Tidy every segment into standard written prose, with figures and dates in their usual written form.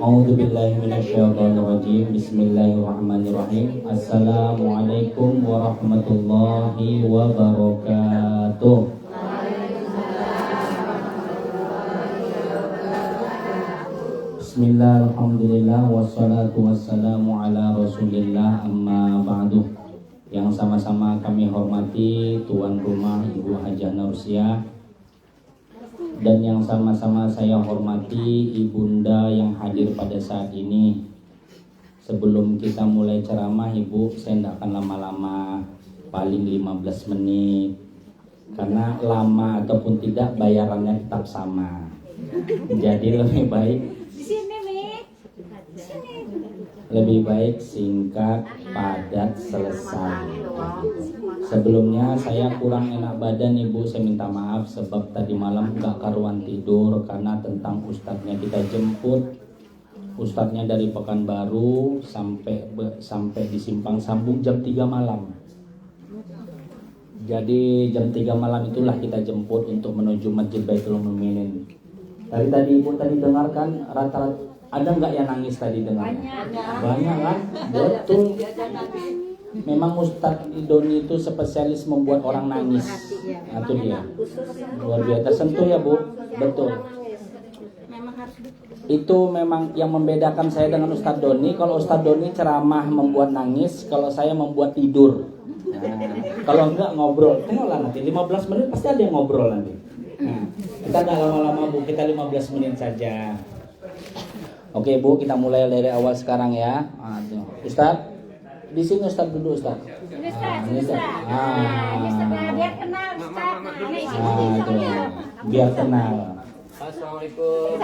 A'udzubillahi minasyaitonirrajim. Bismillahirrahmanirrahim. Assalamualaikum warahmatullahi wabarakatuh. Bismillah, alhamdulillah, wassalatu wassalamu ala rasulillah, amma ba'du. Yang sama-sama kami hormati tuan rumah Ibu Hajah Nursiah, dan yang sama-sama saya hormati ibunda yang hadir pada saat ini. Sebelum kita mulai ceramah, Ibu, saya tidak akan lama-lama, paling 15 menit. Karena lama ataupun tidak, bayarannya tetap sama. Jadi lebih baik singkat, padat, selesai. Sebelumnya saya kurang enak badan, Ibu, saya minta maaf sebab tadi malam gak karuan tidur karena tentang ustadznya kita jemput. Ustadznya dari Pekanbaru sampai di Simpang Sambung jam 3 malam. Jadi jam 3 malam itulah kita jemput untuk menuju Masjid Baitul Mu'minin. Tadi Ibu tadi dengarkan rata-rata ada nggak yang nangis tadi dengarnya? Banyak kan? Betul. Memang Ustadz Doni itu spesialis membuat orang nangis. Nah, itu dia. Luar biasa. Tersentuh ya, Bu? Betul. Itu memang yang membedakan saya dengan Ustadz Doni. Kalau Ustadz Doni ceramah membuat nangis, kalau saya membuat tidur. Nah, kalau enggak ngobrol. Tengoklah nanti 15 menit pasti ada yang ngobrol nanti. Nah, kita nggak lama-lama, Bu. Kita 15 menit saja. Oke, Bu, kita mulai dari awal sekarang ya. Ustadz, di sini Ustadz duduk, Ustadz. Biar kenal, Ustadz. Biar kenal. Assalamualaikum.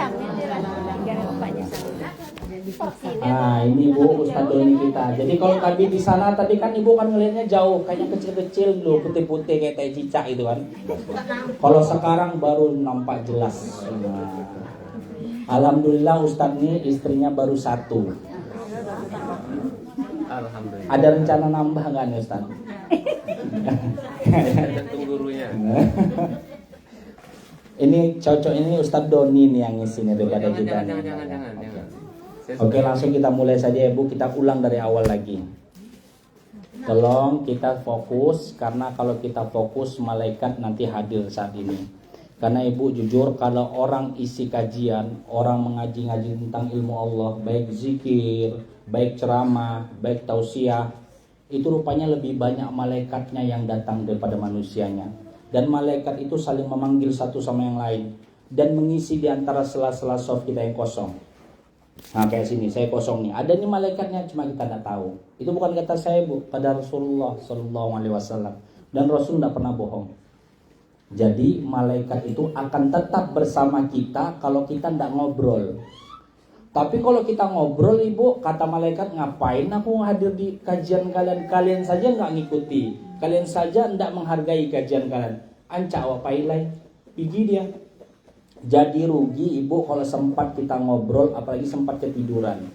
Ini Bu, Ustadz Doni kita. Jadi kalau tadi di sana tadi kan Ibu kan ngelihatnya jauh, kayaknya kecil-kecil dulu, putih-putih kayak tai cicak itu kan. Kalau sekarang baru nampak jelas. Alhamdulillah Ustadz ini istrinya baru 1. Alhamdulillah. Ada rencana nambah nggak nih Ustadz? Tergantung gurunya. Ini cocok, ini Ustadz Doni nih yang ngisinya daripada kita. Jangan. Oke, langsung kita mulai saja ya, Bu. Kita ulang dari awal lagi. Tolong kita fokus, karena kalau kita fokus malaikat nanti hadir saat ini. Karena Ibu jujur, kalau orang isi kajian, orang mengaji-ngaji tentang ilmu Allah, baik zikir, baik ceramah, baik tausiah, itu rupanya lebih banyak malaikatnya yang datang daripada manusianya. Dan malaikat itu saling memanggil satu sama yang lain dan mengisi di antara sela-sela soft kita yang kosong. Nah, kayak sini, saya kosong nih. Ada nih malaikatnya, cuma kita tidak tahu. Itu bukan kata saya, Bu, pada Rasulullah SAW. Dan Rasul tidak pernah bohong. Jadi malaikat itu akan tetap bersama kita kalau kita tidak ngobrol. Tapi kalau kita ngobrol, Ibu, kata malaikat, ngapain aku hadir di kajian kalian? Kalian saja nggak ngikuti, kalian saja tidak menghargai kajian kalian. Ancak wapailai, pergi dia. Jadi rugi, Ibu, kalau sempat kita ngobrol, apalagi sempat ketiduran.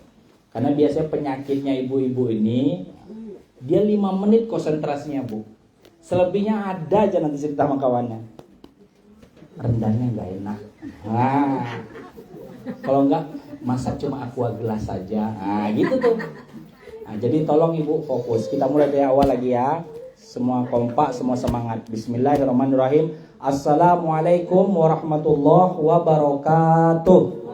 Karena biasanya penyakitnya ibu-ibu ini, dia 5 menit konsentrasinya, Bu. Selebihnya ada aja nanti cerita sama kawannya. Rendangnya nggak enak. Kalau nggak, masak cuma aqua gelas saja. Gitu tuh. Jadi tolong Ibu fokus. Kita mulai dari awal lagi ya. Semua kompak, semua semangat. Bismillahirrahmanirrahim. Assalamualaikum warahmatullahi wabarakatuh.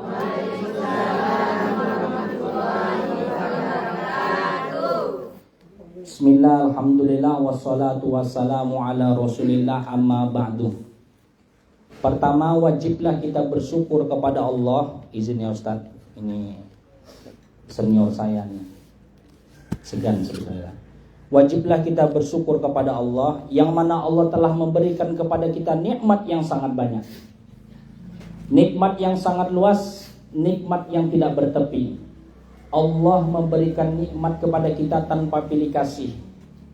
Bismillah, alhamdulillah, wassalatu wassalamu ala rasulillah, amma ba'du. Pertama, wajiblah kita bersyukur kepada Allah. Izin ya Ustadz, ini senior saya nih, segan sebenarnya. Wajiblah kita bersyukur kepada Allah, yang mana Allah telah memberikan kepada kita nikmat yang sangat banyak. Nikmat yang sangat luas, nikmat yang tidak bertepi. Allah memberikan nikmat kepada kita tanpa pilih kasih.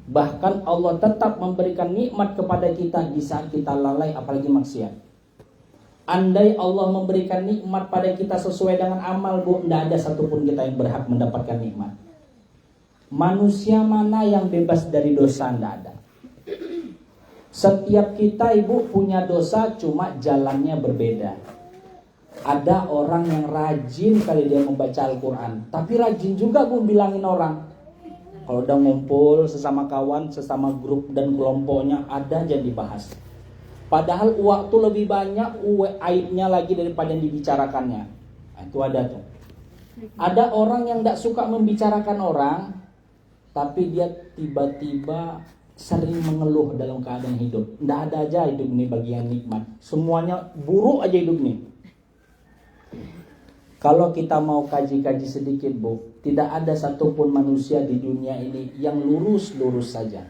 Bahkan Allah tetap memberikan nikmat kepada kita di saat kita lalai, apalagi maksiat. Andai Allah memberikan nikmat pada kita sesuai dengan amal, Bu, tidak ada satupun kita yang berhak mendapatkan nikmat. Manusia mana yang bebas dari dosa? Tidak ada. Setiap kita ibu punya dosa, cuma jalannya berbeda. Ada orang yang rajin kali dia membaca Al-Quran, tapi rajin juga bu bilangin orang. Kalau udah ngumpul sesama kawan, sesama grup dan kelompoknya, ada aja dibahas. Padahal waktu lebih banyak aibnya lagi daripada yang dibicarakannya. Nah, itu ada tuh. Ada orang yang gak suka membicarakan orang, tapi dia tiba-tiba sering mengeluh dalam keadaan hidup. Nggak ada aja hidup ini bagian nikmat. Semuanya buruk aja hidup ini. Kalau kita mau kaji-kaji sedikit bu, tidak ada satupun manusia di dunia ini yang lurus-lurus saja.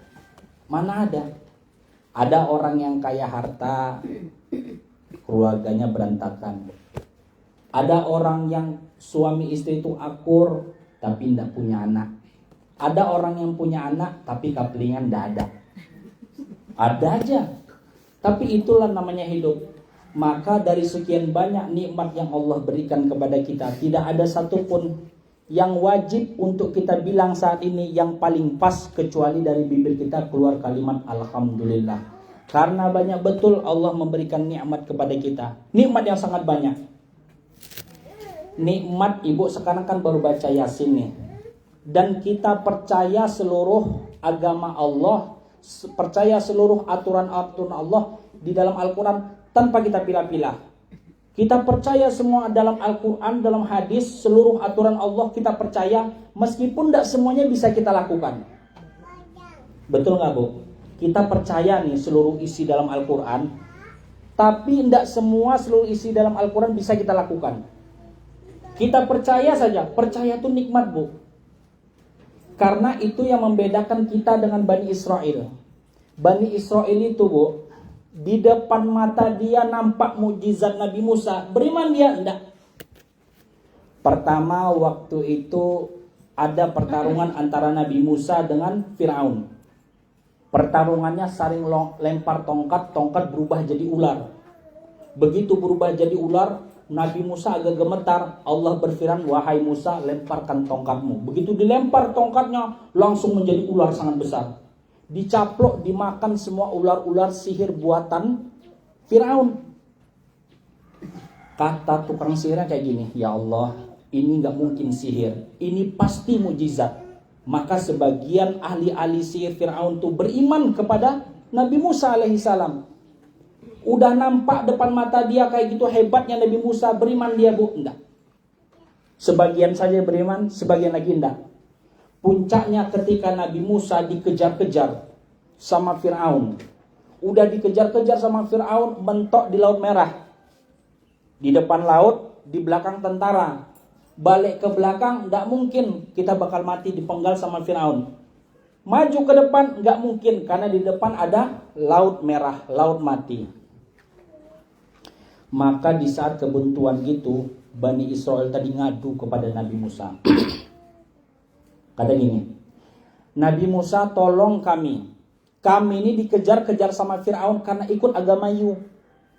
Mana ada? Ada orang yang kaya harta, keluarganya berantakan. Ada orang yang suami istri itu akur, tapi tidak punya anak. Ada orang yang punya anak tapi kapelingan tidak ada. Ada aja. Tapi itulah namanya hidup. Maka dari sekian banyak nikmat yang Allah berikan kepada kita, tidak ada satupun yang wajib untuk kita bilang saat ini yang paling pas, kecuali dari bibir kita keluar kalimat Alhamdulillah. Karena banyak betul Allah memberikan nikmat kepada kita. Nikmat yang sangat banyak. Nikmat ibu sekarang kan baru baca Yasin nih. Dan kita percaya seluruh agama Allah, percaya seluruh aturan-aturan Allah di dalam Al-Quran tanpa kita pilah-pilah. Kita percaya semua dalam Al-Quran, dalam hadis, seluruh aturan Allah kita percaya, meskipun tidak semuanya bisa kita lakukan. Betul nggak bu? Kita percaya nih seluruh isi dalam Al-Quran, tapi tidak semua seluruh isi dalam Al-Quran bisa kita lakukan. Kita percaya saja, percaya itu nikmat bu. Karena itu yang membedakan kita dengan Bani Israel. Bani Israel itu bu, di depan mata dia nampak mukjizat Nabi Musa, beriman dia? Enggak. Pertama waktu itu ada pertarungan antara Nabi Musa dengan Fir'aun. Pertarungannya saling lempar tongkat, tongkat berubah jadi ular. Begitu berubah jadi ular, Nabi Musa agak gemetar. Allah berfirman, wahai Musa, lemparkan tongkatmu. Begitu dilempar tongkatnya, langsung menjadi ular sangat besar. Dicaplok, dimakan semua ular-ular sihir buatan Fir'aun. Kata tukang sihirnya kayak gini, ya Allah, ini gak mungkin sihir, ini pasti mukjizat. Maka sebagian ahli-ahli sihir Fir'aun tuh beriman kepada Nabi Musa alaihissalam. Udah nampak depan mata dia kayak gitu hebatnya Nabi Musa, beriman dia bu? Enggak. Sebagian saja beriman, sebagian lagi enggak. Puncaknya ketika Nabi Musa dikejar-kejar sama Fir'aun. Udah dikejar-kejar sama Fir'aun, mentok di Laut Merah. Di depan laut, di belakang tentara. Balik ke belakang, enggak mungkin kita bakal mati dipenggal sama Fir'aun. Maju ke depan, enggak mungkin, karena di depan ada Laut Merah, laut mati. Maka di saat kebuntuan gitu, Bani Israel tadi ngadu kepada Nabi Musa. Kata gini, Nabi Musa tolong kami. Kami ini dikejar-kejar sama Fir'aun karena ikut agama you.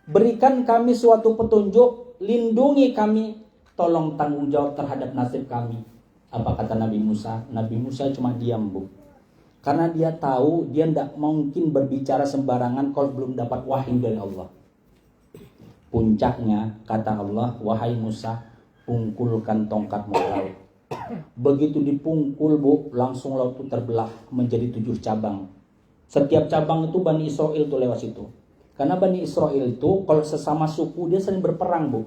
Berikan kami suatu petunjuk, lindungi kami, tolong tanggung jawab terhadap nasib kami. Apa kata Nabi Musa? Nabi Musa cuma diam bu. Karena dia tahu dia tidak mungkin berbicara sembarangan kalau belum dapat wahyu dari Allah. Puncaknya kata Allah, wahai Musa, pungkulkan tongkatmu ke laut. Begitu dipungkul bu, langsung laut itu terbelah menjadi 7 cabang. Setiap cabang itu Bani Israel itu lewat situ. Karena Bani Israel itu kalau sesama suku dia sering berperang bu.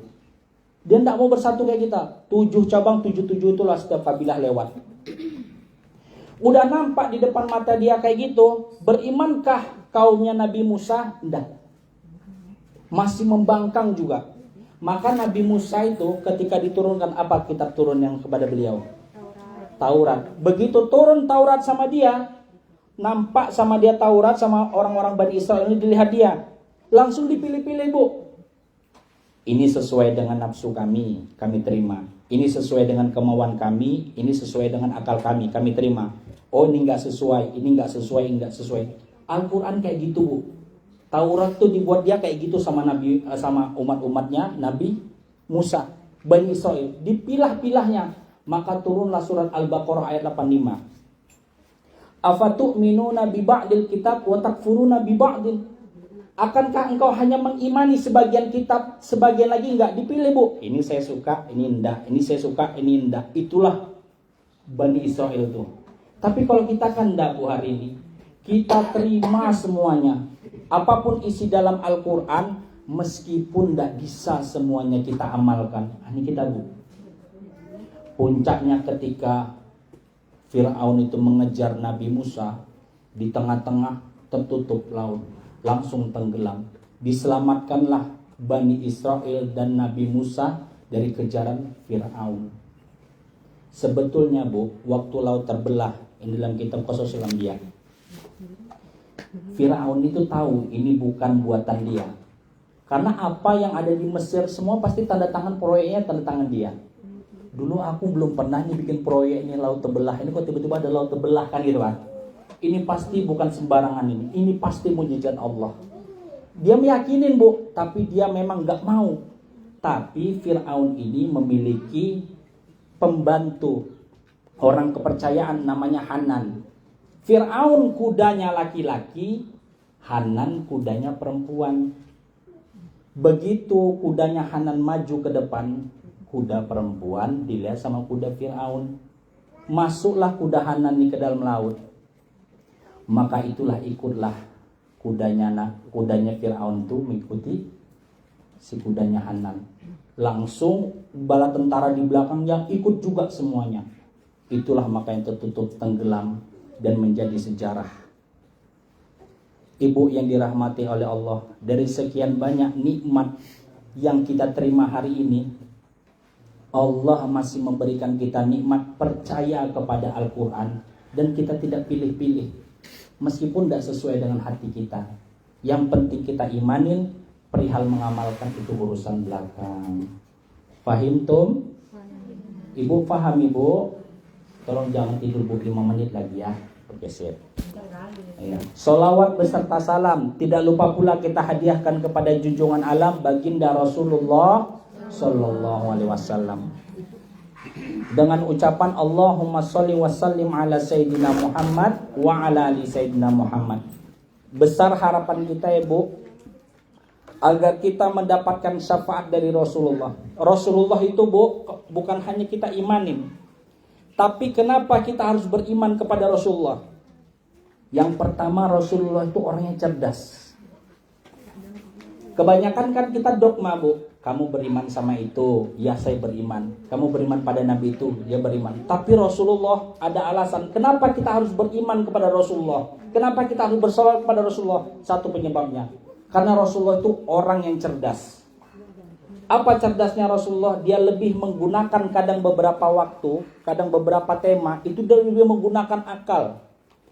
Dia tidak mau bersatu kayak kita. 7 cabang, 7 itulah setiap kabilah lewat. Udah nampak di depan mata dia kayak gitu, berimankah kaumnya Nabi Musa? Tidak. Masih membangkang juga. Maka Nabi Musa itu ketika diturunkan apa kitab turun yang kepada beliau? Taurat. Begitu turun Taurat sama dia, nampak sama dia Taurat sama orang-orang Bani Israel ini, dilihat dia, langsung dipilih-pilih bu. Ini sesuai dengan nafsu kami terima. Ini sesuai dengan kemauan kami, ini sesuai dengan akal kami terima. Oh ini nggak sesuai, ini nggak sesuai, nggak sesuai. Al-Quran kayak gitu bu. Taurat tuh dibuat dia kayak gitu sama Nabi, sama umat-umatnya Nabi Musa, Bani Israel, dipilah-pilahnya. Maka turunlah surat Al-Baqarah ayat 85. Afatu'minuna bi ba'dil kitab wa takfuruna bi ba'dil. Akankah engkau hanya mengimani sebagian kitab, sebagian lagi enggak? Dipilih, Bu. Ini saya suka, ini enggak. Ini saya suka, ini enggak. Itulah Bani Israel tuh. Tapi kalau kita kan enggak, Bu, hari ini. Kita terima semuanya. Apapun isi dalam Al-Quran, meskipun enggak bisa semuanya kita amalkan. Ini kita, Bu. Puncaknya ketika Fir'aun itu mengejar Nabi Musa, di tengah-tengah tertutup laut, langsung tenggelam. Diselamatkanlah Bani Israel dan Nabi Musa dari kejaran Fir'aun. Sebetulnya, Bu, waktu laut terbelah, ini dalam kitab Qasasul Anbiya, Fir'aun itu tahu ini bukan buatan dia. Karena apa yang ada di Mesir semua pasti tanda tangan proyeknya, tanda tangan dia. Dulu aku belum pernah nih bikin proyek ini laut terbelah. Ini kok tiba-tiba ada laut terbelah kan gitu kan. Ini pasti bukan sembarangan ini. Ini pasti mujizat Allah. Dia meyakinin, Bu, tapi dia memang gak mau. Tapi Fir'aun ini memiliki pembantu, orang kepercayaan namanya Hanan. Fir'aun kudanya laki-laki, Hanan kudanya perempuan. Begitu kudanya Hanan maju ke depan, kuda perempuan dilihat sama kuda Fir'aun. Masuklah kuda Hanan ini ke dalam laut. Maka itulah ikutlah kudanya Fir'aun itu mengikuti si kudanya Hanan. Langsung bala tentara di belakangnya ikut juga semuanya. Itulah maka yang tertutup tenggelam dan menjadi sejarah. Ibu yang dirahmati oleh Allah, dari sekian banyak nikmat yang kita terima hari ini, Allah masih memberikan kita nikmat percaya kepada Al-Quran. Dan kita tidak pilih-pilih, meskipun tidak sesuai dengan hati kita. Yang penting kita imanin, perihal mengamalkan itu urusan belakang. Fahim tum? Ibu paham, Ibu? Tolong jangan tidur, Bu, 5 menit lagi ya. Oke, sip. Ya. Solawat beserta salam. Tidak lupa pula kita hadiahkan kepada junjungan alam baginda Rasulullah Sallallahu Alaihi Wasallam dengan ucapan Allahumma sholli wa sallim ala Sayyidina Muhammad wa ala ali Sayyidina Muhammad. Besar harapan kita, Ibu, agar kita mendapatkan syafaat dari Rasulullah. Rasulullah itu, Bu, bukan hanya kita imanin, tapi kenapa kita harus beriman kepada Rasulullah? Yang pertama, Rasulullah itu orangnya cerdas. Kebanyakan kan kita dogma, Bu. Kamu beriman sama itu, ya saya beriman. Kamu beriman pada Nabi itu, dia beriman. Tapi Rasulullah ada alasan. Kenapa kita harus beriman kepada Rasulullah? Kenapa kita harus bersolawat kepada Rasulullah? Satu penyebabnya. Karena Rasulullah itu orang yang cerdas. Apa cerdasnya Rasulullah? Dia lebih menggunakan kadang beberapa waktu, kadang beberapa tema, itu dia lebih menggunakan akal.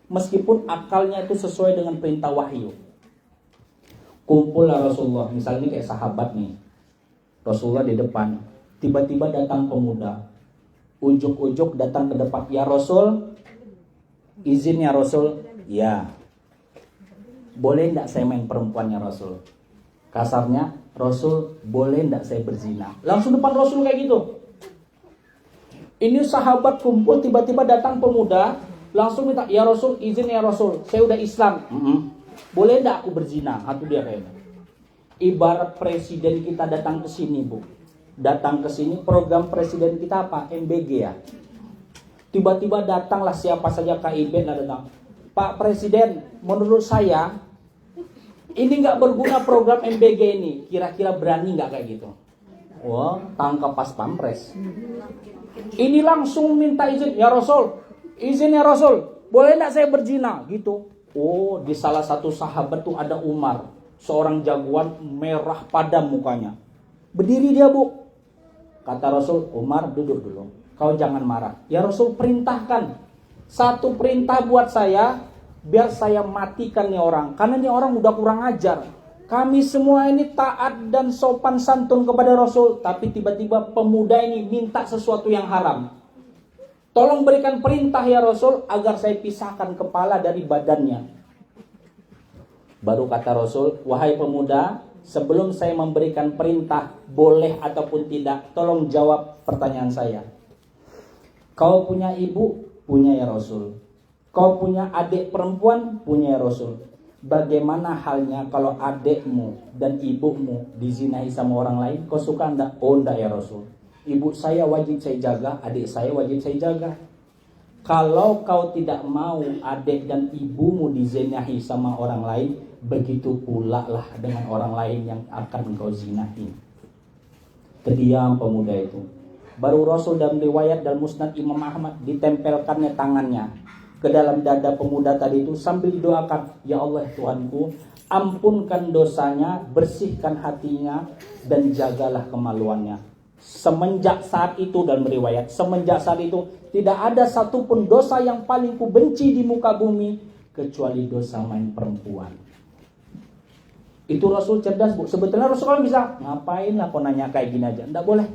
Meskipun akalnya itu sesuai dengan perintah wahyu. Kumpullah Rasulullah, misalnya kayak sahabat nih. Rasulullah di depan, tiba-tiba datang pemuda, ujuk-ujuk datang ke depan. Ya Rasul, izin ya Rasul. Ya. Boleh enggak saya main perempuan ya Rasul? Kasarnya, Rasul, boleh enggak saya berzina? Langsung depan Rasul kayak gitu. Ini sahabat kumpul, tiba-tiba datang pemuda, langsung minta, ya Rasul, izin ya Rasul, saya udah Islam. Boleh enggak aku berzina? Itu dia kayaknya. Ibarat presiden kita datang ke sini, Bu. Datang ke sini, program presiden kita apa? MBG ya. Tiba-tiba datanglah siapa saja, KIB lah datang. Pak Presiden, menurut saya ini nggak berguna program MBG ini. Kira-kira berani nggak kayak gitu? Wah, tangkap pas pampres. Ini langsung minta izin, ya Rasul. Izin ya Rasul. Boleh nggak saya berzina? Gitu. Oh, di salah satu sahabat tuh ada Umar. Seorang jagoan, merah padam mukanya. Berdiri dia, Bu. Kata Rasul, Umar duduk dulu. Kau jangan marah. Ya Rasul, perintahkan. Satu perintah buat saya, biar saya matikan nih orang. Karena nih orang udah kurang ajar. Kami semua ini taat dan sopan santun kepada Rasul. Tapi tiba-tiba pemuda ini minta sesuatu yang haram. Tolong berikan perintah ya Rasul, agar saya pisahkan kepala dari badannya. Baru kata Rasul, wahai pemuda, sebelum saya memberikan perintah boleh ataupun tidak, tolong jawab pertanyaan saya. Kau punya ibu? Punya ya Rasul. Kau punya adik perempuan? Punya ya Rasul. Bagaimana halnya kalau adekmu dan ibumu dizinahi sama orang lain? Kau suka enggak? Oh enggak ya Rasul. Ibu saya wajib saya jaga, adik saya wajib saya jaga. Kalau kau tidak mau adik dan ibumu dizinahi sama orang lain, begitu pula lah dengan orang lain yang akan kau zinahi. Terdiam pemuda itu. Baru Rasul dalam riwayat dan musnad Imam Ahmad ditempelkannya tangannya ke dalam dada pemuda tadi itu sambil didoakan, ya Allah Tuhanku, ampunkan dosanya, bersihkan hatinya, dan jagalah kemaluannya. Semenjak saat itu, dalam riwayat, semenjak saat itu tidak ada satupun dosa yang paling ku benci di muka bumi kecuali dosa main perempuan. Itu Rasul cerdas, Bu. Sebetulnya Rasul kan bisa, ngapain lah kau nanya kayak gini aja? Enggak boleh.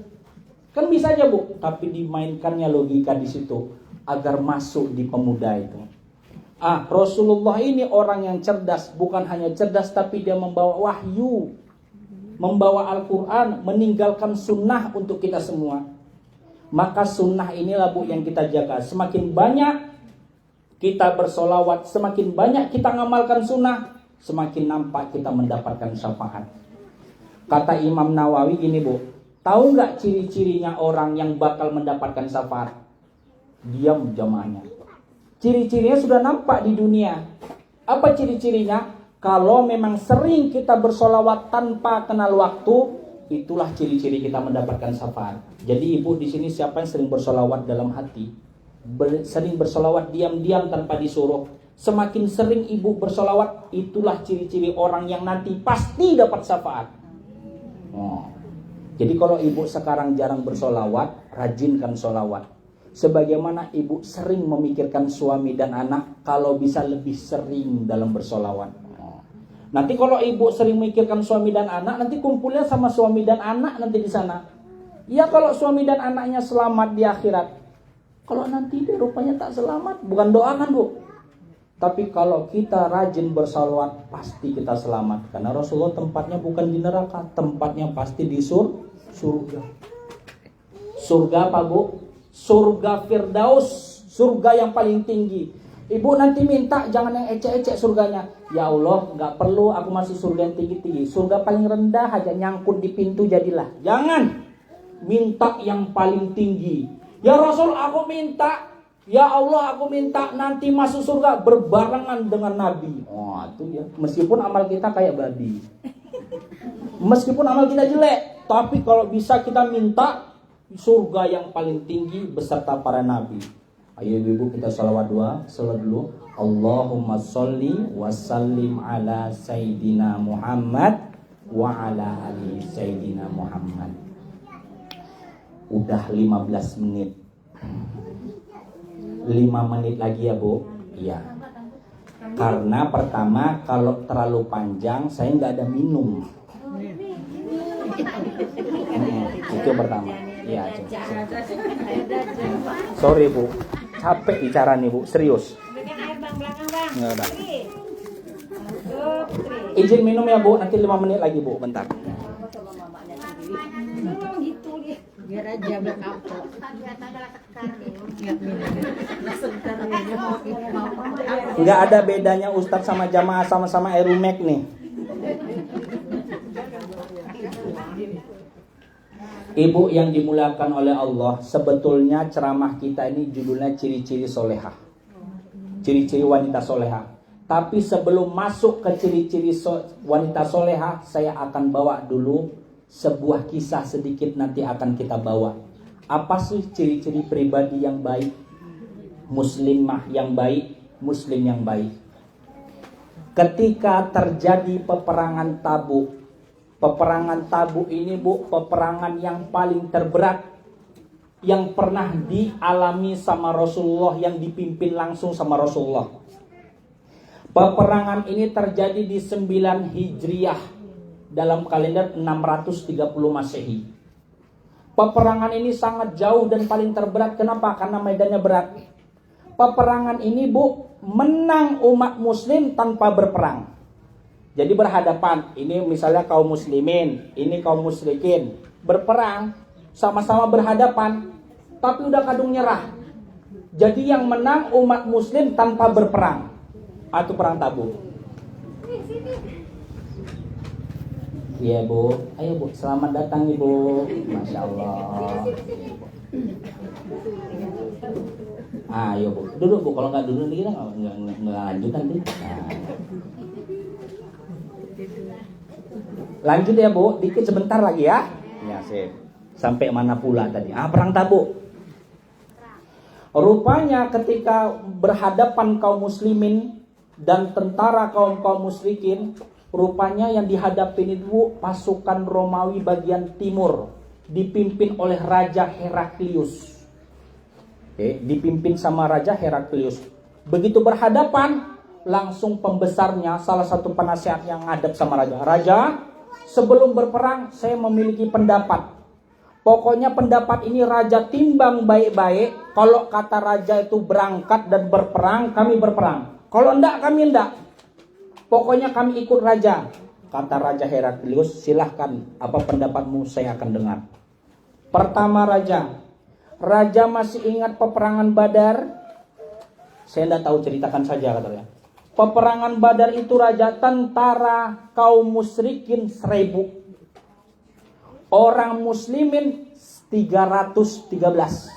Kan bisa aja, Bu. Tapi dimainkannya logika di situ agar masuk di pemuda itu. Rasulullah ini orang yang cerdas. Bukan hanya cerdas, tapi dia membawa wahyu, membawa Al-Quran, meninggalkan sunnah untuk kita semua. Maka sunnah inilah, Bu, yang kita jaga. Semakin banyak kita bersolawat, semakin banyak kita ngamalkan sunnah, semakin nampak kita mendapatkan syafaat. Kata Imam Nawawi gini, Bu, tahu nggak ciri-cirinya orang yang bakal mendapatkan syafaat? Diam jamaahnya. Ciri-cirinya sudah nampak di dunia. Apa ciri-cirinya? Kalau memang sering kita bersolawat tanpa kenal waktu, itulah ciri-ciri kita mendapatkan syafaat. Jadi ibu di sini siapa yang sering bersolawat dalam hati, sering bersolawat diam-diam tanpa disuruh, semakin sering ibu bersolawat, itulah ciri-ciri orang yang nanti pasti dapat syafaat. Jadi kalau ibu sekarang jarang bersolawat, rajinkan solawat. Sebagaimana ibu sering memikirkan suami dan anak, kalau bisa lebih sering dalam bersolawat. Nanti kalau ibu sering memikirkan suami dan anak, nanti kumpulnya sama suami dan anak nanti di sana. Ya kalau suami dan anaknya selamat di akhirat. Kalau nanti dia rupanya tak selamat, bukan doakan, Bu. Tapi kalau kita rajin bersolawat, pasti kita selamat. Karena Rasulullah tempatnya bukan di neraka, tempatnya pasti di surga. Surga apa, Bu? Surga Firdaus, surga yang paling tinggi. Ibu nanti minta jangan yang ecek-ecek surganya. Ya Allah, gak perlu aku masuk surga yang tinggi-tinggi. Surga paling rendah aja, nyangkut di pintu jadilah. Jangan minta yang paling tinggi. Ya Rasul, aku minta, ya Allah, aku minta nanti masuk surga berbarengan dengan Nabi. Itu ya. Meskipun amal kita kayak babi, meskipun amal kita jelek, tapi kalau bisa kita minta surga yang paling tinggi beserta para nabi. Ayo ibu kita salawat dulu. Allahumma sholli wa sallim ala Sayyidina Muhammad wa ala ali Sayyidina Muhammad. Udah 15 menit. 5 menit lagi ya, Bu. Iya. Karena pertama kalau terlalu panjang saya nggak ada minum. Itu pertama. Iya. Sorry, Bu. Capek bicara nih, Bu. Serius. Nggak ada. Izin minum ya, Bu. Nanti 5 menit lagi, Bu. Bentar. Biar aja berkapok. Nggak ada bedanya Ustadz sama jamaah, sama-sama Erumek nih. Ibu yang dimuliakan oleh Allah, sebetulnya ceramah kita ini judulnya ciri-ciri solehah, ciri-ciri wanita solehah. Tapi sebelum masuk ke ciri-ciri wanita solehah, saya akan bawa dulu sebuah kisah sedikit, nanti akan kita bawa. Apa sih ciri-ciri pribadi yang baik, muslimah yang baik, muslim yang baik? Ketika terjadi peperangan Tabuk, peperangan Tabuk ini, Bu, peperangan yang paling terberat yang pernah dialami sama Rasulullah, yang dipimpin langsung sama Rasulullah. Peperangan ini terjadi di 9 Hijriah dalam kalender 630 Masehi. Peperangan ini sangat jauh dan paling terberat. Kenapa? Karena medannya berat. Peperangan ini, Bu, menang umat muslim tanpa berperang. Jadi berhadapan, ini misalnya kaum muslimin, ini kaum musyrikin, berperang, sama-sama berhadapan, tapi udah kadung nyerah. Jadi yang menang umat muslim tanpa berperang. Itu perang Tabuk. Iya Bu, ayo Bu, selamat datang Ibu. Masya Allah. Ayo Bu, duduk Bu. Kalau nggak duduk kita nggak lanjut nanti. Nah. Lanjut ya Bu, dikit sebentar lagi ya. Ya sip. Sampai mana pula tadi? Perang Tabuk. Rupanya ketika berhadapan kaum muslimin dan tentara kaum musyrikin, rupanya yang dihadapi itu pasukan Romawi bagian timur dipimpin oleh Raja Heraklius. Dipimpin sama Raja Heraklius. Begitu berhadapan, langsung pembesarnya, salah satu penasehat yang ngadep sama Raja. Raja, sebelum berperang saya memiliki pendapat. Pokoknya pendapat ini Raja timbang baik-baik. Kalau kata Raja itu berangkat dan berperang, kami berperang. Kalau enggak, kami enggak. Pokoknya kami ikut Raja. Kata Raja Heraklius, silahkan, apa pendapatmu saya akan dengar. Pertama Raja masih ingat peperangan Badar? Saya enggak tahu, ceritakan saja katanya. Peperangan Badar itu Raja, tentara kaum musyrikin 1000. Orang muslimin 313.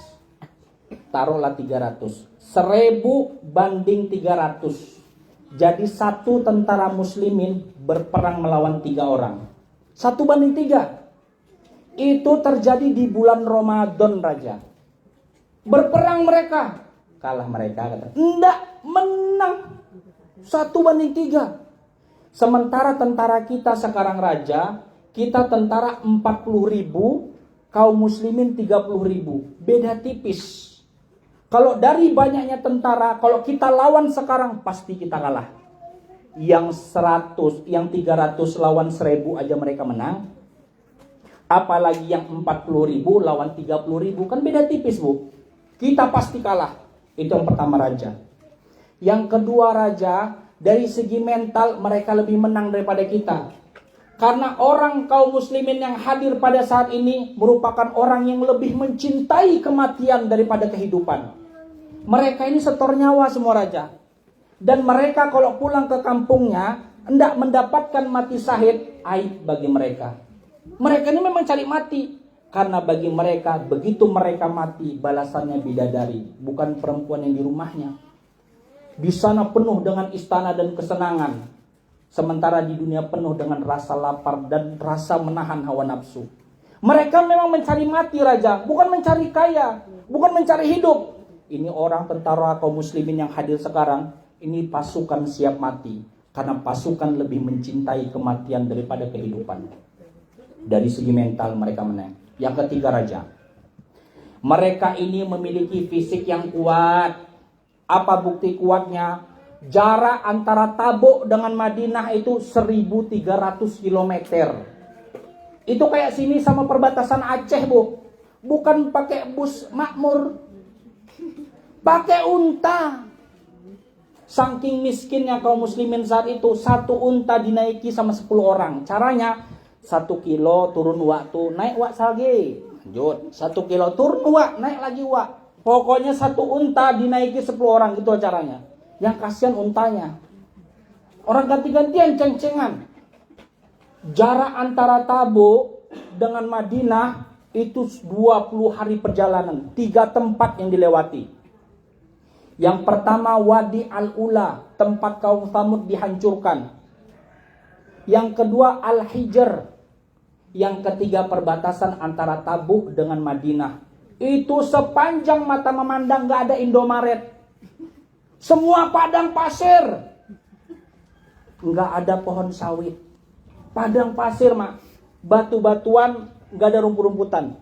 Taruhlah 300. 1000 banding 300. Jadi satu tentara muslimin berperang melawan 3 orang. 1 banding 3. Itu terjadi di bulan Ramadan Raja. Berperang mereka. Kalah mereka kata. Enggak, menang. 1 banding 3. Sementara tentara kita sekarang Raja, kita tentara 40.000, kaum muslimin 30.000. Beda tipis. Kalau dari banyaknya tentara, kalau kita lawan sekarang pasti kita kalah. Yang 100, yang 300 lawan 1000 aja mereka menang. Apalagi yang 40.000 lawan 30.000, kan beda tipis Bu. Kita pasti kalah. Itu yang pertama Raja. Yang kedua Raja, dari segi mental mereka lebih menang daripada kita. Karena orang kaum muslimin yang hadir pada saat ini merupakan orang yang lebih mencintai kematian daripada kehidupan. Mereka ini setor nyawa semua Raja. Dan mereka kalau pulang ke kampungnya, hendak mendapatkan mati syahid, aib bagi mereka. Mereka ini memang cari mati. Karena bagi mereka, begitu mereka mati, balasannya bidadari, bukan perempuan yang di rumahnya. Di sana penuh dengan istana dan kesenangan. Sementara di dunia penuh dengan rasa lapar dan rasa menahan hawa nafsu. Mereka memang mencari mati Raja, bukan mencari kaya, bukan mencari hidup. Ini orang tentara kaum muslimin yang hadir sekarang, ini pasukan siap mati. Karena pasukan lebih mencintai kematian daripada kehidupan. Dari segi mental mereka menang. Yang ketiga Raja, mereka ini memiliki fisik yang kuat. Apa bukti kuatnya? Jarak antara Tabuk dengan Madinah itu 1.300 km. Itu kayak sini sama perbatasan Aceh Bu. Bukan pakai bus makmur, pakai unta. Saking miskinnya kaum muslimin saat itu, 1 unta dinaiki sama 10 orang. Caranya 1 kilo turun waktu, naik wak lagi. Lanjut, 1 kilo turun wak, naik lagi wak. Pokoknya 1 unta dinaiki 10 orang, gitu caranya. Yang kasihan untanya. Orang ganti-gantian ceng-cengan. Jarak antara Tabuk dengan Madinah itu 20 hari perjalanan. 3 tempat yang dilewati. Yang pertama Wadi Al-Ula, tempat kaum Thamud dihancurkan. Yang kedua Al-Hijr. Yang ketiga perbatasan antara Tabuk dengan Madinah. Itu sepanjang mata memandang gak ada Indomaret. Semua padang pasir. Nggak ada pohon sawit. Padang pasir mak. Batu-batuan, nggak ada rumput-rumputan.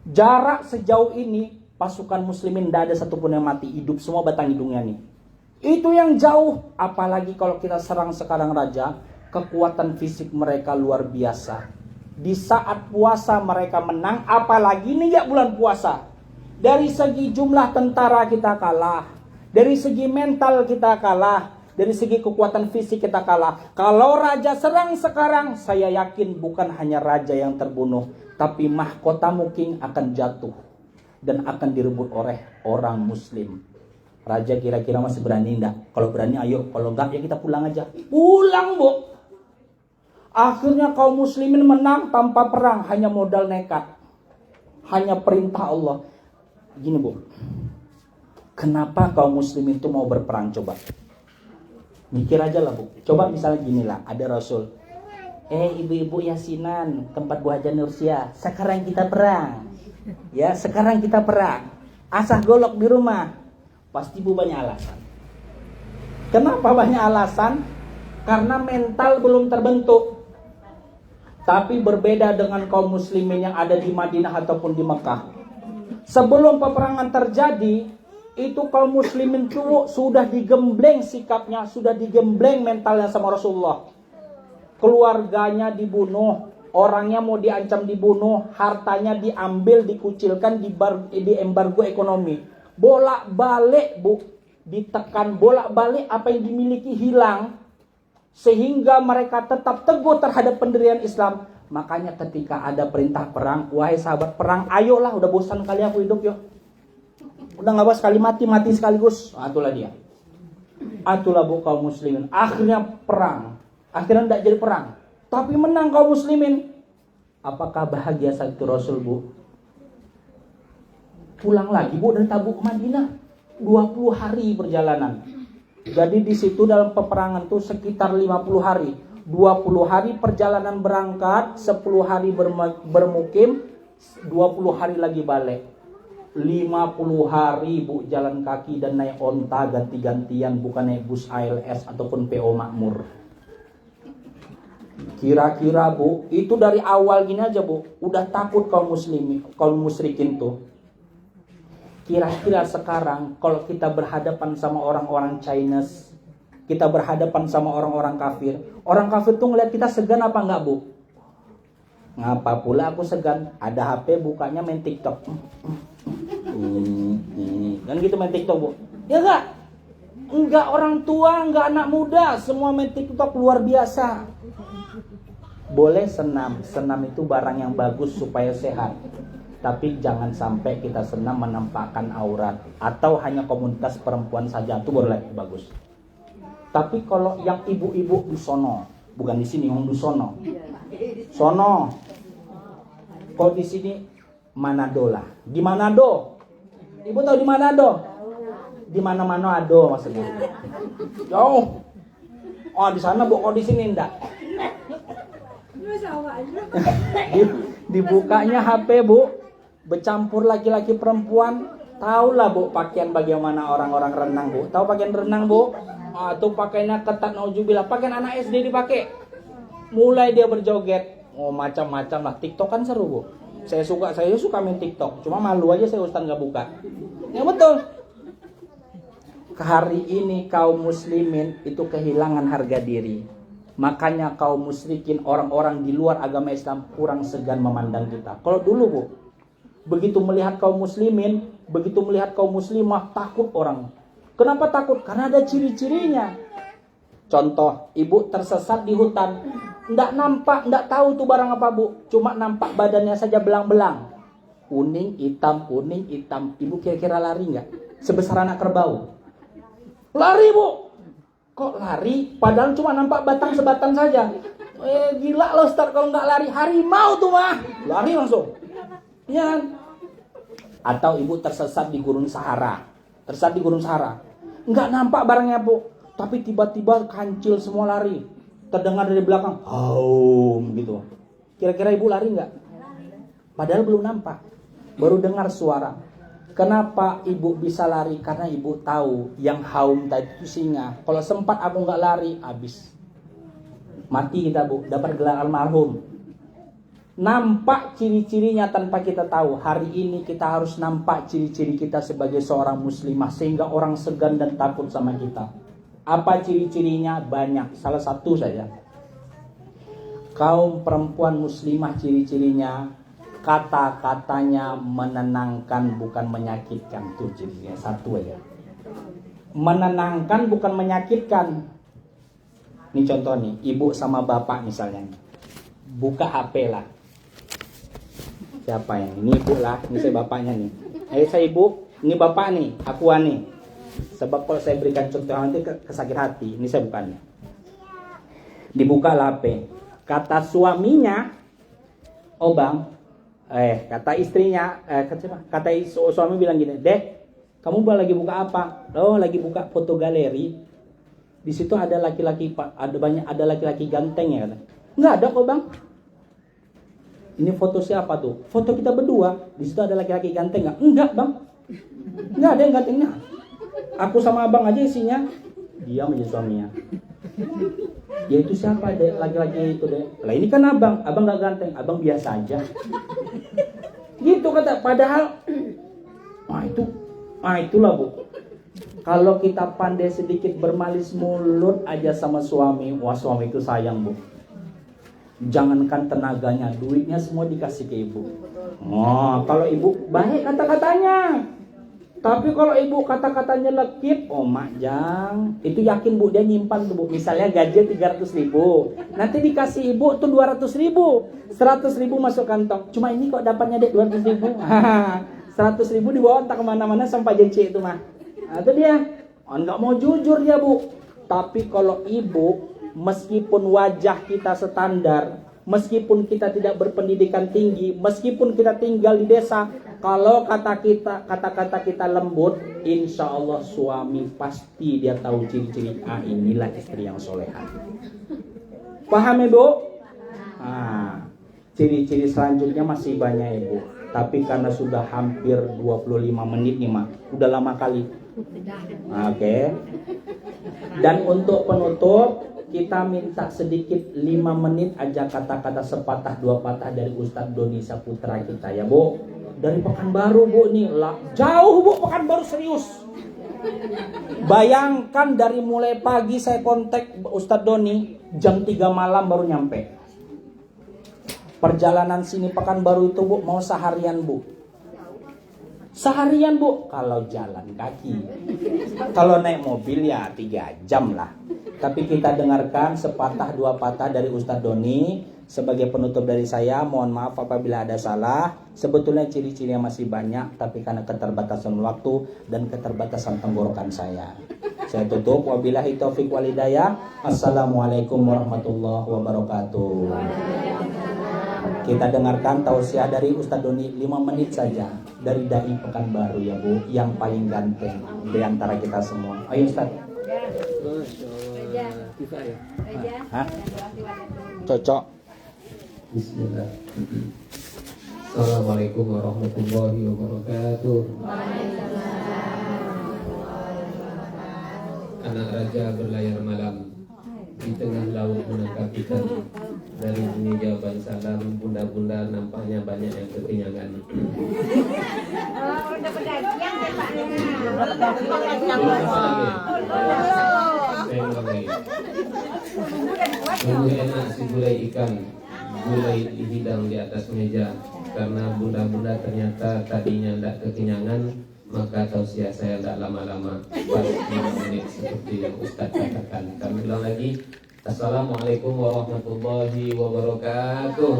Jarak sejauh ini pasukan muslimin nggak ada satupun yang mati. Hidup semua batang hidungnya nih. Itu yang jauh. Apalagi kalau kita serang sekarang Raja, kekuatan fisik mereka luar biasa. Di saat puasa mereka menang. Apalagi ini ya bulan puasa. Dari segi jumlah tentara kita kalah. Dari segi mental kita kalah. Dari segi kekuatan fisik kita kalah. Kalau Raja serang sekarang, saya yakin bukan hanya Raja yang terbunuh, tapi mahkotamu King akan jatuh dan akan direbut oleh orang muslim. Raja kira-kira masih berani enggak? Kalau berani ayo, kalau enggak ya kita pulang aja. Pulang, Bu. Akhirnya kaum muslimin menang tanpa perang, hanya modal nekat. Hanya perintah Allah. Gini, Bu. Kenapa kaum muslimin itu mau berperang coba? Mikir aja lah, Bu. Coba misalnya gini lah, ada Rasul. Ibu-ibu yasinan, tempat Bu Haja Nursia, sekarang kita perang. Ya, sekarang kita perang. Asah golok di rumah. Pasti Bu banyak alasan. Kenapa banyak alasan? Karena mental belum terbentuk. Tapi berbeda dengan kaum muslimin yang ada di Madinah ataupun di Mekah. Sebelum peperangan terjadi, itu kaum muslimin itu sudah digembleng sikapnya, sudah digembleng mentalnya sama Rasulullah. Keluarganya dibunuh, orangnya mau diancam dibunuh, hartanya diambil, dikucilkan, di embargo ekonomi. Bolak-balik, Bu, ditekan, bolak-balik apa yang dimiliki hilang, sehingga mereka tetap teguh terhadap pendirian Islam. Makanya ketika ada perintah perang, wahai sahabat perang, ayolah, udah bosan kali aku hidup yuk. Udah gak bos sekali mati sekaligus. Itulah dia. Itulah, Bu, kaum muslimin. Akhirnya perang. Akhirnya tidak jadi perang, tapi menang kaum muslimin. Apakah bahagia saat itu Rasul, Bu? Pulang lagi, Bu, dari Tabuk ke Madinah. 20 hari perjalanan. Jadi di situ dalam peperangan itu sekitar 50 hari. 20 hari perjalanan berangkat, 10 hari bermukim, 20 hari lagi balik. 50 hari, Bu, jalan kaki dan naik onta ganti-gantian, bukan naik bus ALS ataupun PO Makmur. Kira-kira, Bu, itu dari awal gini aja, Bu, udah takut kaum muslimin, kaum musyrikin tuh. Kira-kira sekarang kalau kita berhadapan sama orang-orang Chinese, kita berhadapan sama orang-orang kafir, orang kafir tuh ngeliat kita segan apa enggak, Bu? Ngapa pula aku segan? Ada HP bukanya main TikTok. Kan gitu main TikTok, Bu. Ya enggak? Enggak orang tua, enggak anak muda, semua main TikTok luar biasa. Boleh senam itu barang yang bagus supaya sehat. Tapi jangan sampai kita senam menampakkan aurat, atau hanya komunitas perempuan saja, itu boleh, bagus. Tapi kalau yang ibu-ibu di sono, bukan di sini, yang di sono. Sono. Kalau di sini Manado lah. Di Manado. Ibu tahu di Manado? Di mana-mana ada maksudnya. Jauh. Oh, di sana, Bu, kalau di sini enggak. Dibukanya HP, Bu, bercampur laki-laki perempuan. Tahulah, Bu, pakaian bagaimana orang-orang renang, Bu. Tahu pakaian renang, Bu? Tuh pakaiannya ketat, nauzubillah. Pakaian anak SD dipakai. Mulai dia berjoget. Oh, macam-macam lah. TikTok kan seru, Bu. Saya suka main TikTok. Cuma malu aja saya Ustaz nggak buka. Ya betul. Hari ini kaum muslimin itu kehilangan harga diri. Makanya kaum musyrikin, orang-orang di luar agama Islam kurang segan memandang kita. Kalau dulu, Bu, begitu melihat kaum muslimin, begitu melihat kaum muslimah, takut orang. Kenapa takut? Karena ada ciri-cirinya. Contoh, ibu tersesat di hutan, nggak nampak, nggak tahu tuh barang apa, Bu. Cuma nampak badannya saja belang-belang, kuning hitam. Ibu kira-kira lari nggak? Sebesar anak kerbau. Lari, Bu. Kok lari? Padahal cuma nampak batang sebatang saja. Gila loh Ustaz kalau nggak lari. Harimau tuh mah. Lari langsung. Ya. Atau ibu tersesat di gurun Sahara. Nggak nampak barangnya, Bu. Tapi tiba-tiba kancil semua lari. Terdengar dari belakang. Haum gitu. Kira-kira ibu lari nggak? Padahal belum nampak. Baru dengar suara. Kenapa ibu bisa lari? Karena ibu tahu yang haum tadi itu singa. Kalau sempat aku nggak lari, habis. Mati kita, Bu. Dapat gelar almarhum. Nampak ciri-cirinya tanpa kita tahu. Hari ini kita harus nampak ciri-ciri kita sebagai seorang muslimah. Sehingga orang segan dan takut sama kita. Apa ciri-cirinya? Banyak. Salah satu saja. Kaum perempuan muslimah ciri-cirinya, kata-katanya menenangkan bukan menyakitkan. Tuh cirinya satu aja. Menenangkan bukan menyakitkan. Ini contoh nih, ibu sama bapak misalnya. Buka HP lah. Siapa yang ini? Ibu lah, ini saya bapaknya nih. Saya ibu, ini bapak nih, akuan nih. Sebab kalau saya berikan contoh nanti kesakit hati. Ini saya bukannya. Dibuka HP. Kata suaminya, oh bang, kata istrinya, kata suami bilang gini, Dek, kamu lagi buka apa? Oh, lagi buka foto galeri. Di situ ada laki-laki, ada laki-laki ganteng ya. Nggak ada kok bang. Ini foto siapa tuh? Foto kita berdua. Di situ ada laki-laki ganteng nggak? Enggak bang. Nggak ada yang gantengnya. Aku sama abang aja isinya. Diam aja suaminya. Ya itu siapa deh laki-laki itu deh? Lah ini kan abang nggak ganteng, abang biasa aja. Gitu kata. Padahal, itulah bu. Kalau kita pandai sedikit bermalis mulut aja sama suami, wah suami itu sayang bu. Jangankan tenaganya, duitnya semua dikasih ke ibu. Oh, kalau ibu baik kata-katanya. Tapi kalau ibu kata-katanya lekit, oh mak jang, itu yakin bu dia nyimpan tuh bu. Misalnya gaji 300.000, nanti dikasih ibu tuh 200.000, 100.000 masuk kantong. Cuma ini kok dapatnya dek 200.000, 100.000 dibawa entah kemana-mana sampai JC itu mah. Nah, itu dia, nggak mau jujur dia bu. Tapi kalau ibu, meskipun wajah kita standar, meskipun kita tidak berpendidikan tinggi, meskipun kita tinggal di desa, kalau kata-kata kita lembut, insya Allah suami pasti dia tahu ciri-ciri. Inilah istri yang soleha. Paham ibu? Ciri-ciri selanjutnya masih banyak ibu. Tapi karena sudah hampir 25 menit nih mak, udah lama kali. Oke. Dan untuk penutup, kita minta sedikit 5 menit aja kata-kata sepatah dua patah dari Ustadz Doni Saputra kita ya bu. Dari Pekanbaru bu nih lah, jauh bu Pekanbaru serius. Bayangkan dari mulai pagi saya kontak Ustadz Doni, jam 3 malam baru nyampe. Perjalanan sini Pekanbaru itu bu mau seharian bu. Seharian bu, kalau jalan kaki. Kalau naik mobil ya 3 jam lah. Tapi kita dengarkan sepatah dua patah dari Ustadz Doni. Sebagai penutup dari saya, mohon maaf apabila ada salah. Sebetulnya ciri-cirinya masih banyak, tapi karena keterbatasan waktu dan keterbatasan tenggorokan saya tutup. Wabillahi taufiq wal hidayah. Assalamualaikum warahmatullahi wabarakatuh. Kita dengarkan tausiah dari Ustadz Doni 5 menit saja dari Dai Pekanbaru ya bu, yang paling ganteng di antara kita semua. Ayo Ustadz. Hah? Cocok. Bismillah. Assalamualaikum warahmatullahi wabarakatuh. Anak raja berlayar malam di tengah laut menangkap ikan. Dari bunyi jawaban salam, bunda-bunda nampaknya banyak yang kekenyangan. Udah pedagang ya Pak. Sungguh enak si gulai ikan, gulai dihidang di atas meja. Karena bunda-bunda ternyata tadinya tidak kekenyangan, maka tausiah saya tidak lama-lama, pas 5 menit seperti yang Ustaz katakan. Kami ulang lagi. Assalamualaikum warahmatullahi wabarakatuh.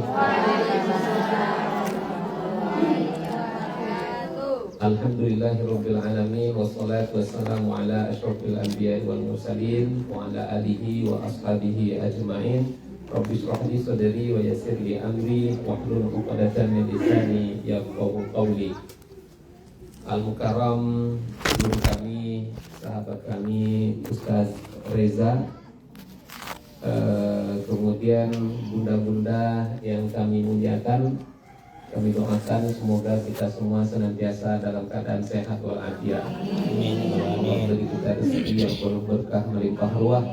Alhamdulillahirabbil alamin wassalatu wassalamu ala asyrofil anbiya'i wal mursalin wa ala alihi wa ashabihi ajmain. Rabbi shrah li sadri wa yassir li amri wahlul 'uqdatam min lisani yafqahu qawli. Al-Mukarram guru kami, sahabat kami Ustaz Reza, kemudian bunda-bunda yang kami muliakan, kami doakan semoga kita semua senantiasa dalam keadaan sehat walafiat. Allah beri kita rezeki yang penuh berkah melimpah ruah,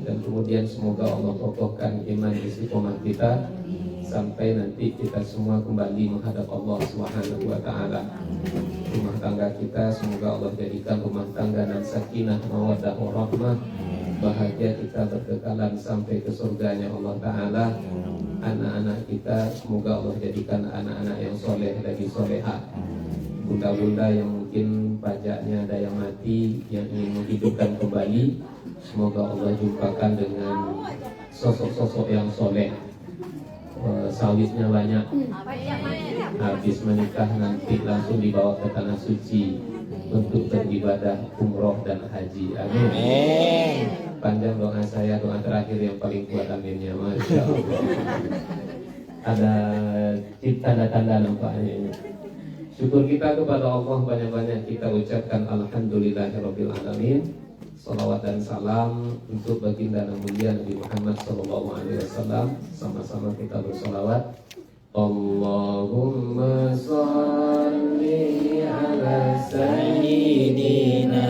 dan kemudian semoga Allah kokohkan iman istiqomah kita sampai nanti kita semua kembali menghadap Allah Subhanahu wa taala. Rumah tangga kita semoga Allah jadikan rumah tangga dan sakinah mawaddah warahmah. Bahagia kita berkekalan sampai ke surganya Allah Ta'ala. Anak-anak kita semoga Allah jadikan anak-anak yang soleh lagi soleha. Bunda-bunda yang mungkin pajaknya ada yang mati, yang ingin menghidupkan kembali, semoga Allah jumpakan dengan sosok-sosok yang soleh. Sawitnya banyak, habis menikah nanti langsung dibawa ke tanah suci. untuk beribadah umroh dan haji. Amin. Panjang doa saya, doa terakhir yang paling kuat, aminnya. Masya Allah. Ada tanda-tanda nampaknya ini. Syukur kita kepada Allah, banyak-banyak kita ucapkan alhamdulillahirabbil alamin. Salawat dan salam untuk baginda mulia Nabi Muhammad SAW. Sama-sama kita bersalawat. Allahumma salli ala sayyidina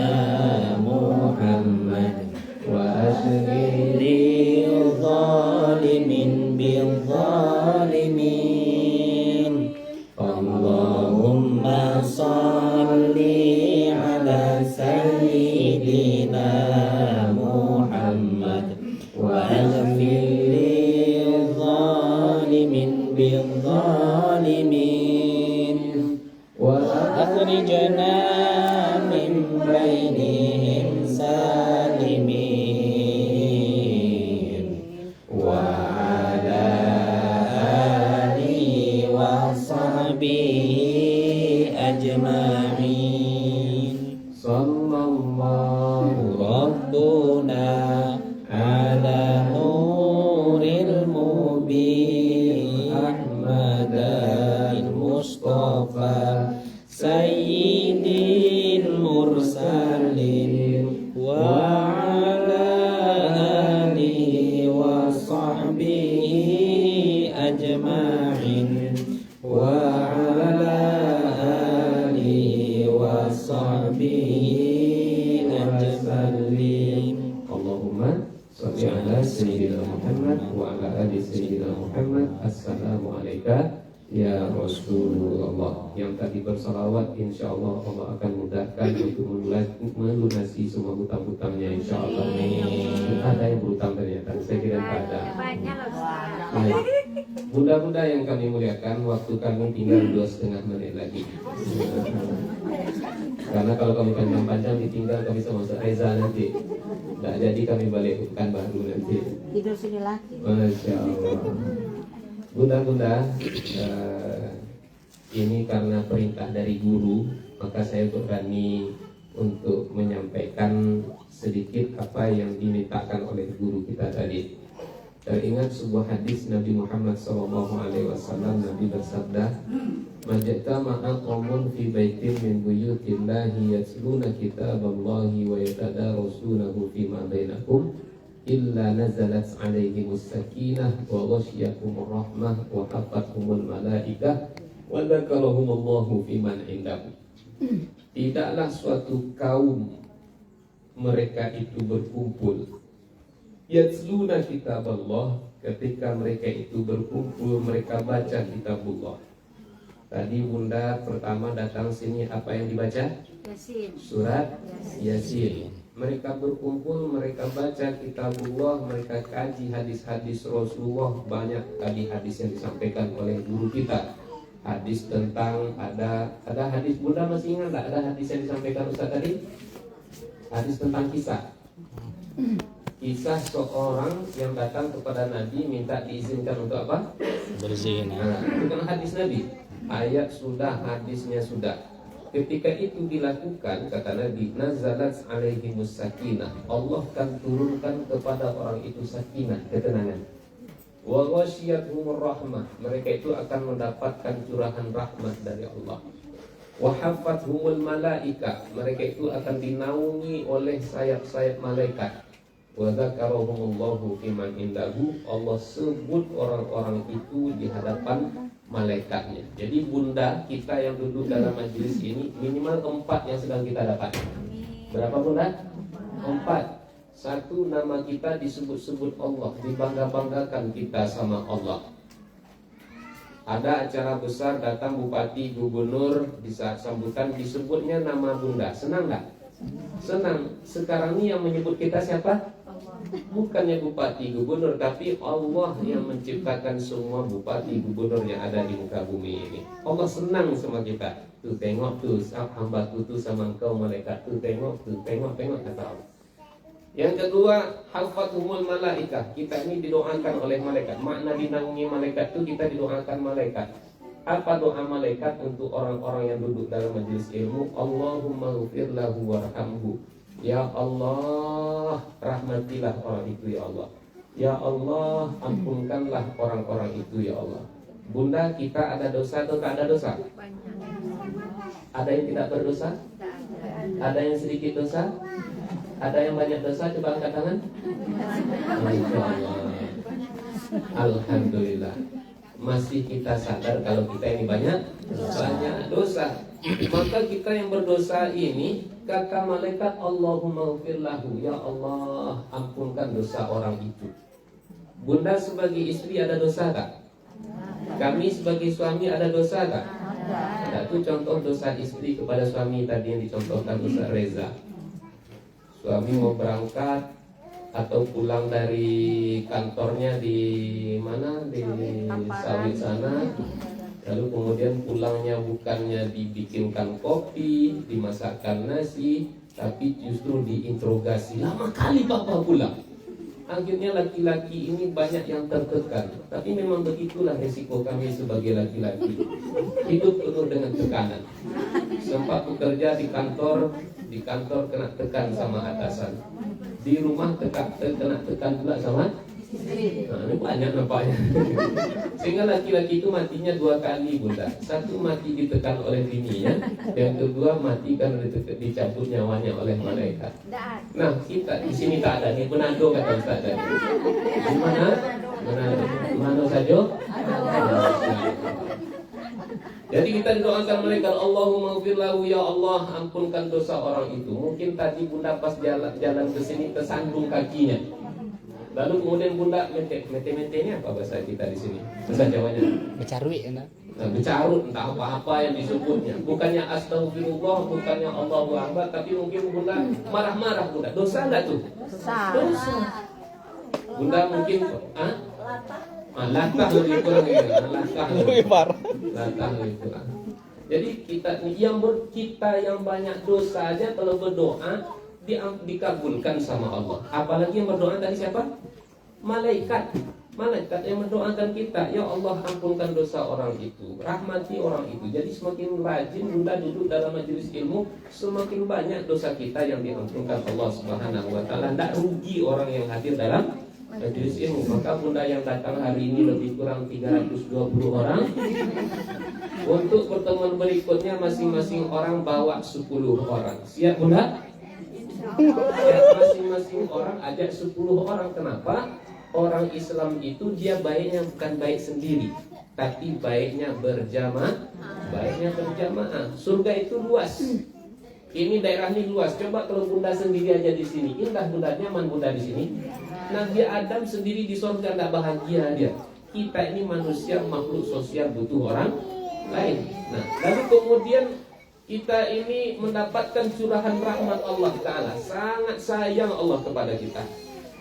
Muhammad wa ashghil zalimin bil zalimin. Allahumma salli ala sayyidina Muhammad wa ashghil zalimin bil zalimin wa akhrijna min bainihim salimin wa ala alihi wa sahbihi ajma'in. Sallallahu rabbuna ala nuril mubin Ahmadil Mustafa Sayyidil Mursalin wa ala alihi wa sahbihi ajma'in wa ala alihi wa sahbihi ajma'in. Allahumma sholli ala sayyidina Muhammad wa ala ali sayyidina Muhammad. Assalamu alayka ya Rasulullah. Yang tadi bersalawat, insyaallah Allah akan mudahkan untuk melunasi semua hutang-hutangnya, insyaallah. Ada yang berhutang ternyata, saya kira tak ada. Baik. Bunda-bunda yang kami muliakan, waktu kami tinggal 2,5 menit lagi. Karena kalau kami panjang-panjang ditinggal kami sama Ustaz Reza nanti. Tak jadi kami balik pekan baru nanti. Tidur sini lagi. Masya Allah. Bunda-bunda, ini karena perintah dari guru, maka saya berani untuk menyampaikan sedikit apa yang dimintakan oleh guru kita tadi. Teringat sebuah hadis Nabi Muhammad SAW. Nabi bersabda, "Majtama'a qaumun fi baitin min buyutillahi yatluna kitaballahi wa yatadarasunahu fima bainahum illa nazalat 'alaihimus sakinah wa ghasyiyatuhumur rahmah wa hafathumul malaikah wa dzakarahumullahu fiman 'indahu." Tidaklah suatu kaum mereka itu berkumpul, yatluna kitaballah, ketika mereka itu berkumpul mereka baca kitabullah. Tadi bunda pertama datang sini apa yang dibaca? Yasin. Surat Yasin. Mereka berkumpul, mereka baca kitabullah, mereka kaji hadis-hadis Rasulullah. Banyak tadi hadis yang disampaikan oleh guru kita. Hadis tentang ada hadis, bunda masih ingat tak? Ada hadis yang disampaikan Ustaz tadi? Hadis tentang kisah seorang yang datang kepada Nabi minta diizinkan untuk apa? Berzina. Nah, itu kan hadis Nabi. Ayat sudah, hadisnya sudah. Ketika itu dilakukan, kata Nabi, nazalat alaihimus sakinah. Allah akan turunkan kepada orang itu sakinah, ketenangan. Wa ghasyiyatuhumur rahmah. Mereka itu akan mendapatkan curahan rahmat dari Allah. Wa hafathumul malaika. Mereka itu akan dinaungi oleh sayap-sayap malaikat. Wa dzakarahumullahu fiman indahu. Allah sebut orang-orang itu di hadapan malaikatnya. Jadi bunda kita yang duduk dalam majelis ini minimal 4 yang sedang kita dapat. Berapa bunda? 4. Satu, nama kita disebut-sebut Allah, dibangga-banggakan kita sama Allah. Ada acara besar, datang bupati, gubernur, di saat sambutan disebutnya nama bunda. Senang nggak? Senang. Sekarang ini yang menyebut kita siapa? Bukannya bupati, gubernur, tapi Allah yang menciptakan semua bupati, gubernur yang ada di muka bumi ini. Allah senang sama kita. Tuh tengok tuh, hamba tuh sama engkau malaikat. Tuh tengok, kata Allah. Yang kedua, hafathumul malaikah. Kita ini didoakan oleh malaikat. Makna dinaungi malaikat itu kita didoakan malaikat. Apa doa malaikat untuk orang-orang yang duduk dalam majelis ilmu? Allahumma ghfir lahu warhamhu. Ya Allah, rahmatilah orang itu ya Allah. Ya Allah, ampunkanlah orang-orang itu ya Allah. Bunda, kita ada dosa atau tak ada dosa? Ada yang tidak berdosa? Ada yang sedikit dosa? Ada yang banyak dosa? Coba angkat tangan. Masya Allah. Alhamdulillah. Masih kita sadar kalau kita ini banyak dosa. Maka kita yang berdosa ini, kata malaikat, Allahumma ghfir lahu, ya Allah, ampunkan dosa orang itu. Bunda sebagai istri ada dosa tak? Kami sebagai suami ada dosa tak? Ada. Itu contoh dosa istri kepada suami tadi yang dicontohkan Ustaz Reza. Suami mau berangkat atau pulang dari kantornya di mana, di sawit sana, lalu kemudian pulangnya bukannya dibikinkan kopi, dimasakkan nasi, tapi justru diinterogasi. Lama kali bapak pulang. Akhirnya laki-laki ini banyak yang tertekan. Tapi memang begitulah resiko kami sebagai laki-laki. Hidup penuh dengan tekanan. Sempat bekerja di kantor kena tekan sama atasan. Di rumah kena tekan pula sama. Nah, ini banyak nampaknya. Sehingga laki-laki itu matinya 2 kali, Bunda. Satu mati ditekan oleh bininya, yang kedua mati karena dicabut nyawanya oleh malaikat. Nah, kita di sini tak ada, di Manado kata Ustaz tadi. Di mana? Manado saja. Jadi kita doakan malaikat, Allahumma ghfir lahu, ya Allah, ampunkan dosa orang itu. Mungkin tadi Bunda pas jalan ke sini tersandung kakinya. Lalu kemudian Bunda mete ini apa bahasa kita di sini? Bahasa Jawanya? Becarui ya, Becarut, entah apa-apa yang disebutnya. Bukannya astagfirullah, bukannya Allahu Akbar, tapi mungkin Bunda marah-marah Bunda. Dosa enggak tuh? Dosa. Bunda mungkin latah lebih kurang ini. Latah lebih kurang. Jadi kita yang banyak dosa aja kalau berdoa dikabulkan sama Allah. Apalagi yang berdoa tadi siapa? Malaikat yang mendoakan kita, ya Allah ampunkan dosa orang itu, rahmati orang itu. Jadi semakin rajin Bunda duduk dalam majelis ilmu, semakin banyak dosa kita yang diampunkan Allah Subhanahu wa taala. Tidak rugi orang yang hadir dalam majelis ilmu. Maka Bunda yang datang hari ini lebih kurang 320 orang. Untuk pertemuan berikutnya masing-masing orang bawa 10 orang. Siap Bunda? Masing-masing orang ajak 10 orang. Kenapa? Orang Islam itu dia baiknya bukan baik sendiri, tapi baiknya berjamaah. Surga itu luas. Ini daerah ini luas. Coba kalau Bunda sendiri aja di sini, indah Bunda, nyaman Bunda di sini. Nabi Adam sendiri di surga tidak bahagia dia. Kita ini manusia makhluk sosial, butuh orang lain. Nah, lalu kemudian kita ini mendapatkan curahan rahmat Allah Ta'ala. Sangat sayang Allah kepada kita.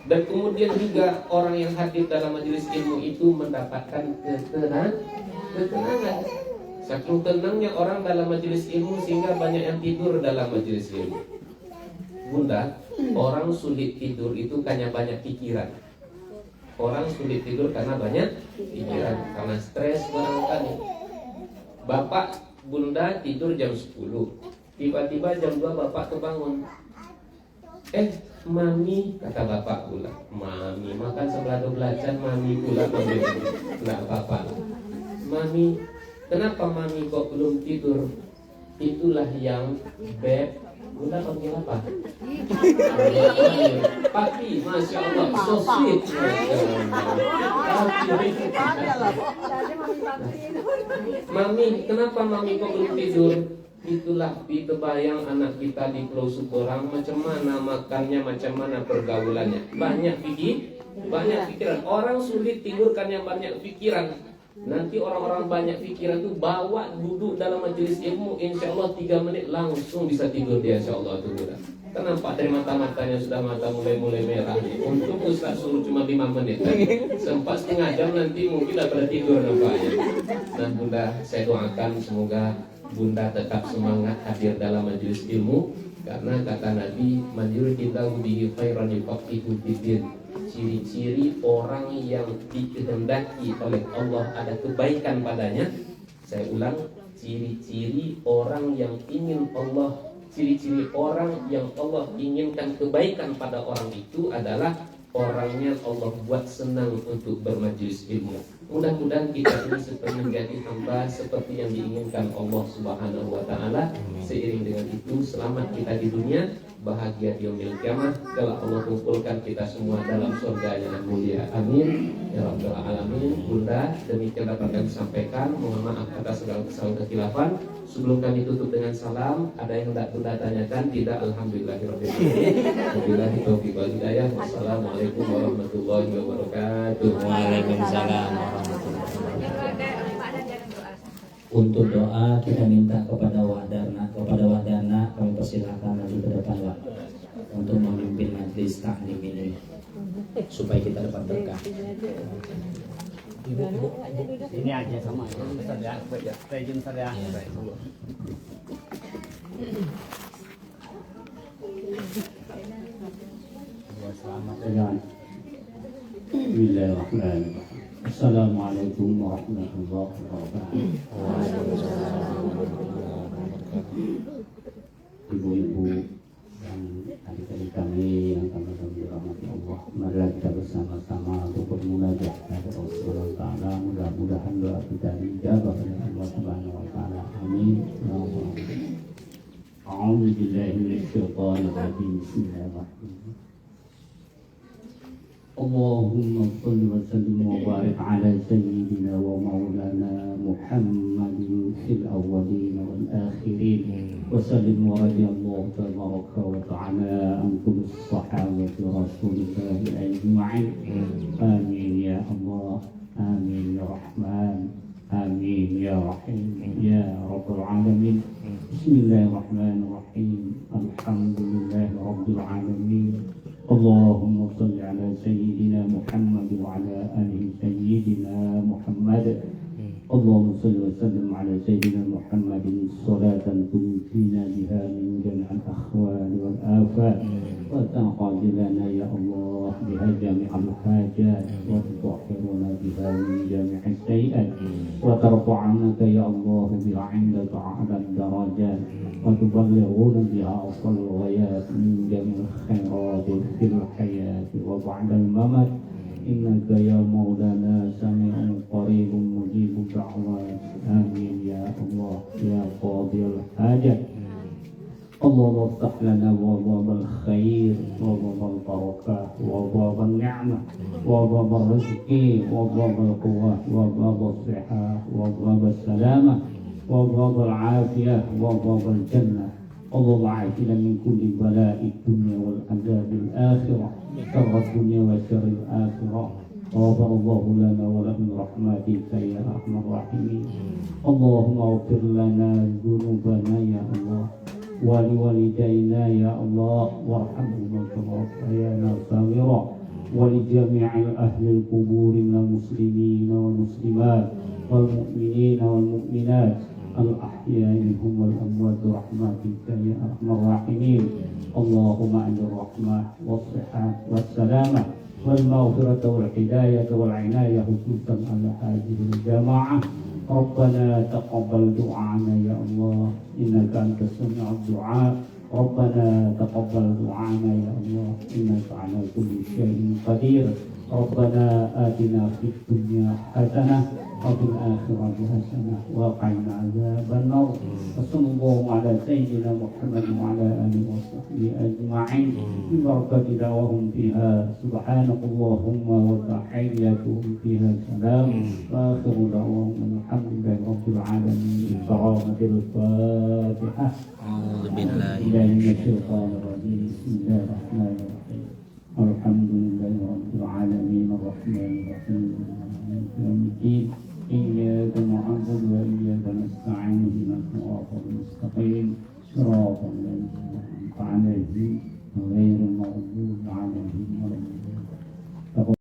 Dan kemudian juga orang yang hadir dalam majelis ilmu itu mendapatkan ketenangan. Saking tenangnya orang dalam majelis ilmu sehingga banyak yang tidur dalam majelis ilmu. Bunda, orang sulit tidur itu karena banyak pikiran. Orang sulit tidur karena banyak pikiran, karena stres barangkali. Bapak Bunda tidur jam 10, tiba-tiba jam 2 Bapak kebangun. Mami, kata Bapak pula, Mami makan sebelah belacan, Mami pula enggak apa-apa. Mami, kenapa Mami kok belum tidur? Itulah yang Beb. Bunda panggil apa? Papi, Masya Allah, so sweet. Mami, kenapa Mami kok belum tidur? Itulah bayang anak kita di Pulau Suborang, macam mana makannya, macam mana pergaulannya. Banyak pikiran. Orang sulit tidur karena banyak pikiran. Nanti orang-orang banyak pikiran itu bawa duduk dalam majelis ilmu, insya Allah 3 menit langsung bisa tidur dia, insya Allah tuh. Kenapa dari mata-matanya sudah mata mulai merah. Untuk Ustaz suruh cuma 5 menit. Sempat setengah jam nanti mungkin udah pada tidur nampaknya. Nah Bunda, saya doakan semoga Bunda tetap semangat hadir dalam majelis ilmu, karena kata Nabi, man yuridillahu bihi khairan yufaqihu fiddin. Ciri-ciri orang yang dikehendaki oleh Allah ada kebaikan padanya, Saya ulang, ciri-ciri orang yang ingin Allah, ciri-ciri orang yang Allah inginkan kebaikan pada orang itu adalah orangnya Allah buat senang untuk bermajelis ilmu. Mudah-mudahan kita ini seperti menjadi hamba seperti yang diinginkan Allah Subhanahu wa taala. Seiring dengan itu selamat kita di dunia, bahagia di yaumil qiyamah kalau Allah kumpulkan kita semua dalam surga yang mulia. Amin ya rabbal alamin. Bunda, demikian dapat kami sampaikan. Mohon maaf atas segala kesalahan kekhilafan. Sebelum kami tutup dengan salam, ada yang hendak Bunda tanyakan? Tidak, alhamdulillahirabbil alamin. Wabillahi taufiq wal hidayah. Wassalamualaikum warahmatullahi wabarakatuh. Waalaikumsalam warahmatullahi wabarakatuh. Untuk doa kita minta kepada Wahdana kami persilakan maju ke depan Wak, untuk memimpin majelis taklim ini supaya kita dapat berkah. Ini aja sama Ustaz ya. Saya izin Ustaz ya. Bismillahirrahmanirrahim. Assalamualaikum warahmatullahi wabarakatuh. Ibu-ibu dan adik-adik kami yang kami dirahmati Allah, marilah kita bersama-sama untuk bermunajat kepada Allah Subhanahu wa taala. Mudah-mudahan doa kita dijabah oleh Allah Subhanahu wa taala. Amin. A'udzu billahi minasy syaithanir rajim. Bismillahirrahmanirrahim. اللهم صل وسلم وبارك على سيدنا ومولانا محمد في الأولين والآخرين وسلم ورضي الله تبارك وتعالى عن كل الصحابة رسول الله أجمعين آمين يا الله آمين يا رحمن آمين يا رحيم يا رب العالمين بسم الله الرحمن الرحيم الحمد لله رب العالمين اللهم صل على سيدنا محمد وعلى آل سيدنا محمد اللهم صل وسلم على سيدنا محمد صلاة تنجينا بها من جميع الأحوال والآفات وتنقضي لنا يا الله بها جميع الحاجات وتطهرنا بها من جميع السيئات وترفعنك يا الله بها عندك أعلى الدرجات وتبلغنا بها أفضل الغايات من جميع الخيرات في الحياة وبعد الممات إنك يا مولانا سميع قريب مجيب الدعوات آمين يا الله يا قاضي الحاجات اللهم افتح لنا وابواب الخير وابواب البركة وابواب النعمة وابواب الرزق وابواب القوة وابواب الصحة وابواب السلامة وابواب العافية وابواب الجنة اللهم عافنا من كل بلاء الدنيا والعذاب الآخرة شر الدنيا وشر الآخرة غفر الله لنا ولكم رحمتك يا أرحم الراحمين اللهم اغفر لنا ذنوبنا يا الله ولوالدينا يا الله وارحمهما كما ربيانا صغيرا ولجميع أهل القبور من المسلمين والمسلمات والمؤمنين والمؤمنات الأحياء منهم والأموات برحمتك يا أرحم الراحمين اللهم أنزل الرحمة والصحة والسلامة والمغفرة والهداية والعناية خصوصا على هذه الجماعة ربنا تقبل دعاءنا يا الله إنك أنت السميع الدعاء ربنا تقبل دعاءنا يا الله إنك على كل شيء قدير ربنا آتنا في الدنيا حسنة وفي الآخرة حسنة وقنا عذاب النار وصلى الله على سيدنا محمد وعلى آله وصحبه أجمعين ببركة دعواهم فيها سبحانك اللهم وتحياتهم فيها سلام وآخر دعواهم الحمد لله رب العالمين بكرامة الفاتحة أعوذ بالله من الشيطان الرجيم بسم الله الرحمن الرحيم الحمد لله رب العالمين الرحمن الرحيم مالك يوم الدين إياك نعبد وإياك نستعين اهدنا الصراط المستقيم صراط الذين أنعمت عليهم غير المغضوب عليهم ولا الضالين